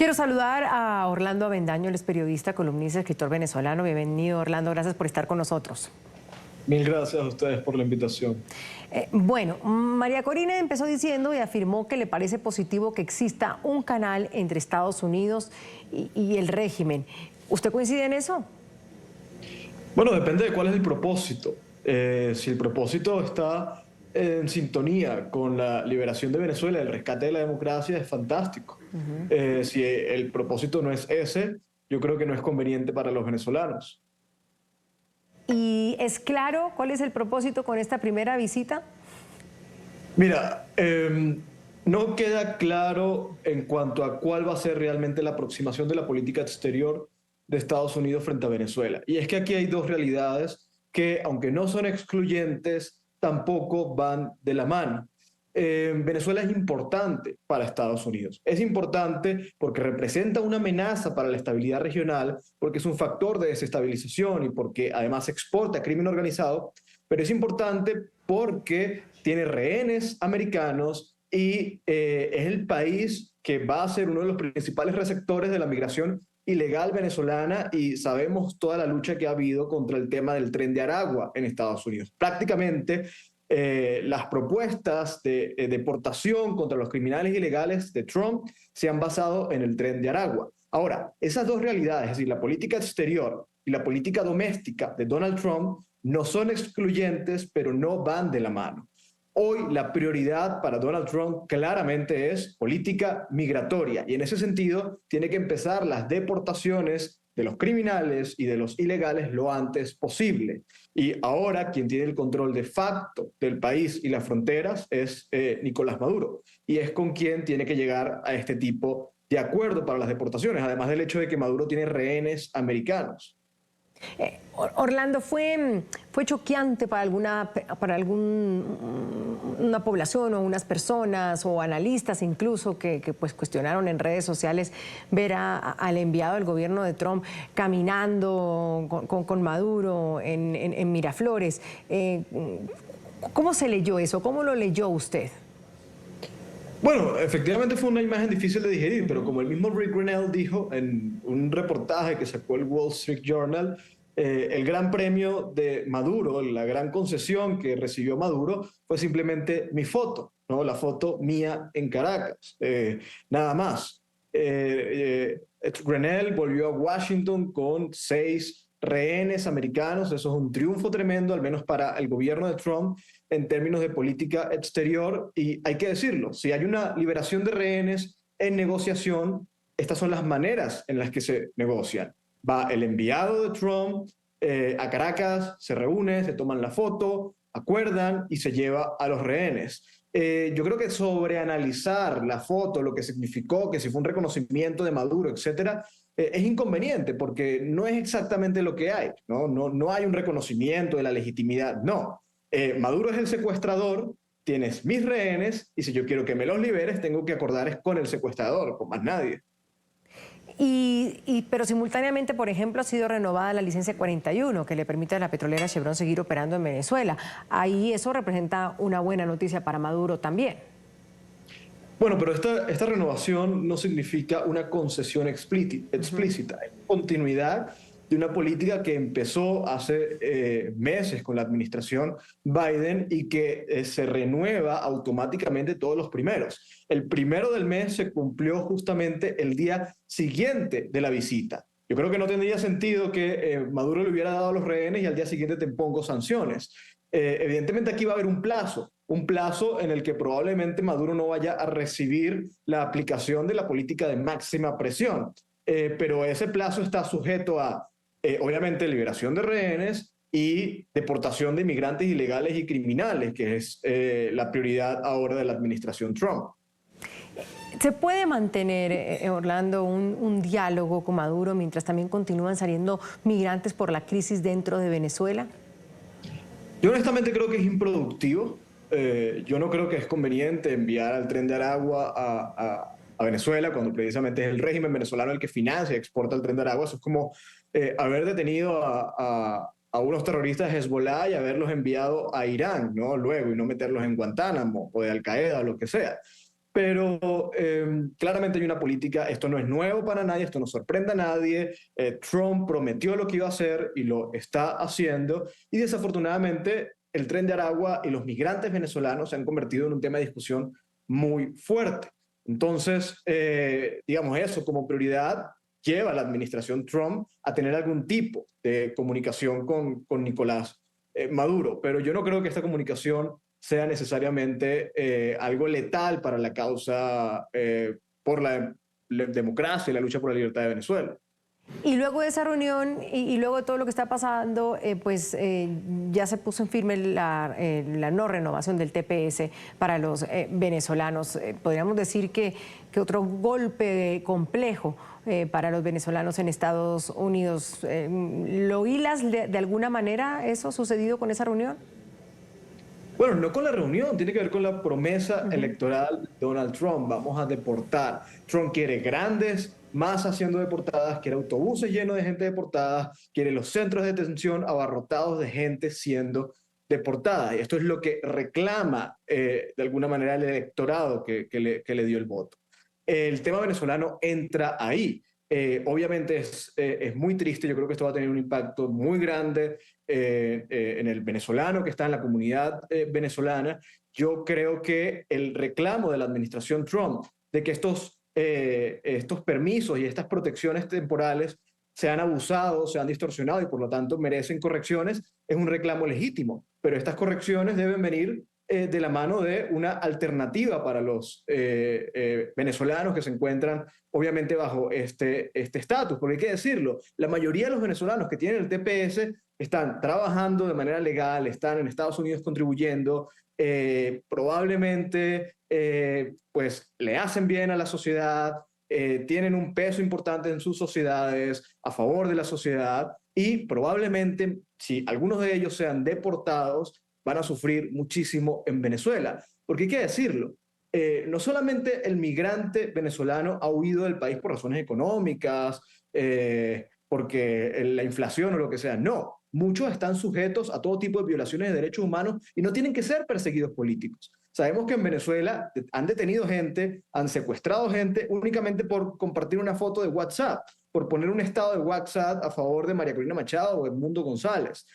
Quiero saludar a Orlando Avendaño, él es periodista, columnista, escritor venezolano. Bienvenido, Orlando, gracias por estar con nosotros. Mil gracias a ustedes por la invitación. Bueno, María Corina empezó diciendo y afirmó que le parece positivo que exista un canal entre Estados Unidos y el régimen. ¿Usted coincide en eso? Bueno, depende de cuál es el propósito. Si el propósito está en sintonía con la liberación de Venezuela, el rescate de la democracia, es fantástico. Si el propósito no es ese, yo creo que no es conveniente para los venezolanos. ¿Y es claro cuál es el propósito con esta primera visita? Mira, no queda claro en cuanto a cuál va a ser realmente la aproximación de la política exterior de Estados Unidos frente a Venezuela. Y es que aquí hay dos realidades que, aunque no son excluyentes, tampoco van de la mano. Venezuela es importante para Estados Unidos. Es importante porque representa una amenaza para la estabilidad regional, porque es un factor de desestabilización y porque además exporta crimen organizado, pero es importante porque tiene rehenes americanos y es el país que va a ser uno de los principales receptores de la migración ilegal venezolana, y sabemos toda la lucha que ha habido contra el tema del Tren de Aragua en Estados Unidos. Prácticamente las propuestas de deportación contra los criminales ilegales de Trump se han basado en el Tren de Aragua. Ahora, esas dos realidades, es decir, la política exterior y la política doméstica de Donald Trump, no son excluyentes, pero no van de la mano. Hoy la prioridad para Donald Trump claramente es política migratoria, y en ese sentido tiene que empezar las deportaciones de los criminales y de los ilegales lo antes posible. Y ahora quien tiene el control de facto del país y las fronteras es Nicolás Maduro, y es con quien tiene que llegar a este tipo de acuerdo para las deportaciones, además del hecho de que Maduro tiene rehenes americanos. Orlando, ¿fue choqueante para una población o unas personas o analistas incluso que pues cuestionaron en redes sociales ver al enviado del gobierno de Trump caminando con Maduro en Miraflores? ¿Cómo se leyó eso? ¿Cómo lo leyó usted? Bueno, efectivamente fue una imagen difícil de digerir, pero como el mismo Rick Grenell dijo en un reportaje que sacó el Wall Street Journal, el gran premio de Maduro, la gran concesión que recibió Maduro fue simplemente mi foto, ¿no? La foto mía en Caracas, nada más. Grenell volvió a Washington con 6 rehenes americanos. Eso es un triunfo tremendo, al menos para el gobierno de Trump, en términos de política exterior. Y hay que decirlo, si hay una liberación de rehenes en negociación, estas son las maneras en las que se negocian. Va el enviado de Trump a Caracas, se reúne, se toman la foto, acuerdan y se lleva a los rehenes. Yo creo que sobreanalizar la foto, lo que significó, que si fue un reconocimiento de Maduro, etcétera, es inconveniente porque no es exactamente lo que hay, ¿no? No hay un reconocimiento de la legitimidad, no. Maduro es el secuestrador, tienes mis rehenes, y si yo quiero que me los liberes, tengo que acordar con el secuestrador, con más nadie. Pero simultáneamente, por ejemplo, ha sido renovada la licencia 41, que le permite a la petrolera Chevron seguir operando en Venezuela. Ahí eso representa una buena noticia para Maduro también. Bueno, pero esta renovación no significa una concesión explícita, es continuidad de una política que empezó hace meses con la administración Biden y que se renueva automáticamente todos los primeros. El primero del mes se cumplió justamente el día siguiente de la visita. Yo creo que no tendría sentido que Maduro le hubiera dado a los rehenes y al día siguiente te impongo sanciones. Evidentemente aquí va a haber un plazo en el que probablemente Maduro no vaya a recibir la aplicación de la política de máxima presión, pero ese plazo está sujeto a, obviamente, liberación de rehenes y deportación de inmigrantes ilegales y criminales, que es la prioridad ahora de la administración Trump. ¿Se puede mantener, Orlando, un diálogo con Maduro mientras también continúan saliendo migrantes por la crisis dentro de Venezuela? Yo honestamente creo que es improductivo. Yo no creo que es conveniente enviar al Tren de Aragua a Venezuela cuando precisamente es el régimen venezolano el que financia y exporta el Tren de Aragua. Eso es como haber detenido a unos terroristas de Hezbollah y haberlos enviado a Irán, ¿no? Luego, y no meterlos en Guantánamo o de Al Qaeda o lo que sea. pero claramente hay una política, esto no es nuevo para nadie, esto no sorprende a nadie, Trump prometió lo que iba a hacer y lo está haciendo, y desafortunadamente el Tren de Aragua y los migrantes venezolanos se han convertido en un tema de discusión muy fuerte. Entonces, digamos, eso como prioridad lleva a la administración Trump a tener algún tipo de comunicación con Nicolás Maduro, pero yo no creo que esta comunicación sea necesariamente algo letal para la causa por la democracia y la lucha por la libertad de Venezuela. Y luego de esa reunión y luego de todo lo que está pasando, ya se puso en firme la no renovación del TPS para los venezolanos. Podríamos decir que otro golpe complejo para los venezolanos en Estados Unidos. ¿Lo hilas de alguna manera eso sucedido con esa reunión? Bueno, no con la reunión, tiene que ver con la promesa electoral de Donald Trump. Vamos a deportar. Trump quiere grandes masas siendo deportadas, quiere autobuses llenos de gente deportada, quiere los centros de detención abarrotados de gente siendo deportada. Y esto es lo que reclama de alguna manera el electorado que le dio el voto. El tema venezolano entra ahí. Obviamente es muy triste, yo creo que esto va a tener un impacto muy grande en el venezolano que está en la comunidad venezolana. Yo creo que el reclamo de la administración Trump de que estos permisos y estas protecciones temporales se han abusado, se han distorsionado y por lo tanto merecen correcciones, es un reclamo legítimo, pero estas correcciones deben venir de la mano de una alternativa para los venezolanos que se encuentran obviamente bajo este estatus, porque hay que decirlo, la mayoría de los venezolanos que tienen el TPS están trabajando de manera legal, están en Estados Unidos contribuyendo, probablemente pues le hacen bien a la sociedad, tienen un peso importante en sus sociedades, a favor de la sociedad, y probablemente si algunos de ellos sean deportados, van a sufrir muchísimo en Venezuela. Porque hay que decirlo, no solamente el migrante venezolano ha huido del país por razones económicas, porque la inflación o lo que sea, no. Muchos están sujetos a todo tipo de violaciones de derechos humanos y no tienen que ser perseguidos políticos. Sabemos que en Venezuela han detenido gente, han secuestrado gente únicamente por compartir una foto de WhatsApp, por poner un estado de WhatsApp a favor de María Corina Machado o Edmundo González.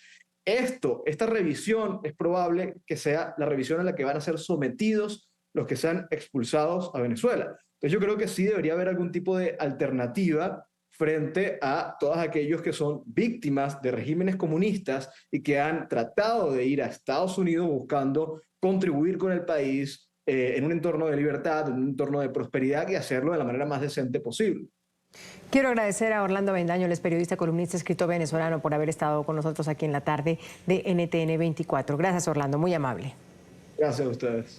Esta revisión es probable que sea la revisión a la que van a ser sometidos los que sean expulsados a Venezuela. Entonces yo creo que sí debería haber algún tipo de alternativa frente a todos aquellos que son víctimas de regímenes comunistas y que han tratado de ir a Estados Unidos buscando contribuir con el país en un entorno de libertad, en un entorno de prosperidad y hacerlo de la manera más decente posible. Quiero agradecer a Orlando Avendaño, el es periodista, columnista, escritor venezolano, por haber estado con nosotros aquí en la tarde de NTN 24. Gracias, Orlando, muy amable. Gracias a ustedes.